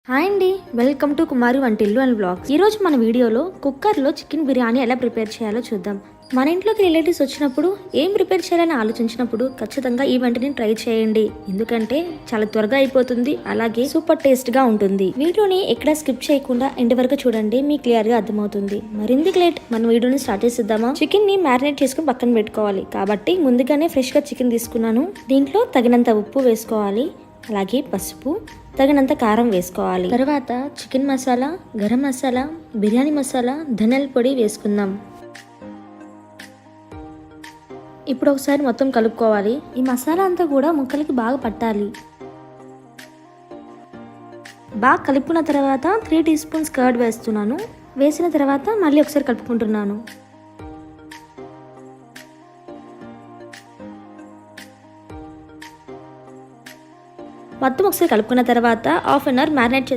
Hi అండి, welcome to కుమారి వంటిల్లు and vlogs. ఈరోజు మన వీడియోలో కుక్కర్లో చికెన్ బిర్యానీ ఎలా ప్రిపేర్ చేయాలో చూద్దాం. మన ఇంట్లోకి రిలేటివ్స్ వచ్చినప్పుడు ఏం ప్రిపేర్ చేయాలని ఆలోచించినప్పుడు ఖచ్చితంగా ఈ వంటని ట్రై చేయండి. ఎందుకంటే చాలా త్వరగా అయిపోతుంది, అలాగే సూపర్ టేస్ట్ గా ఉంటుంది. వీడియోని ఎక్కడ స్కిప్ చేయకుండా ఎండ్ వరకు చూడండి, మీకు క్లియర్ గా అర్థమవుతుంది. మరిందుకు లేట్ మన వీడియోని స్టార్ట్ చేసేద్దామా. చికెన్ ని మ్యారినేట్ చేసుకుని పక్కన పెట్టుకోవాలి. కాబట్టి ముందుగానే ఫ్రెష్ గా చికెన్ తీసుకున్నాను. దీంట్లో తగినంత ఉప్పు వేసుకోవాలి, అలాగే పసుపు, తగినంత కారం వేసుకోవాలి. తర్వాత చికెన్ మసాలా, గరం మసాలా, బిర్యానీ మసాలా, ధనియాల పొడి వేసుకుందాం. ఇప్పుడు ఒకసారి మొత్తం కలుపుకోవాలి. ఈ మసాలా అంతా కూడా ముక్కలకి బాగా పట్టాలి. బాగా కలుపుకున్న తర్వాత 3 టీ స్పూన్స్ కర్డ్ వేస్తున్నాను. వేసిన తర్వాత మళ్ళీ ఒకసారి కలుపుకుంటున్నాను. మొత్తం ఒకసారి కలుపుకున్న తర్వాత హాఫ్ అన్ అవర్ మ్యారినేట్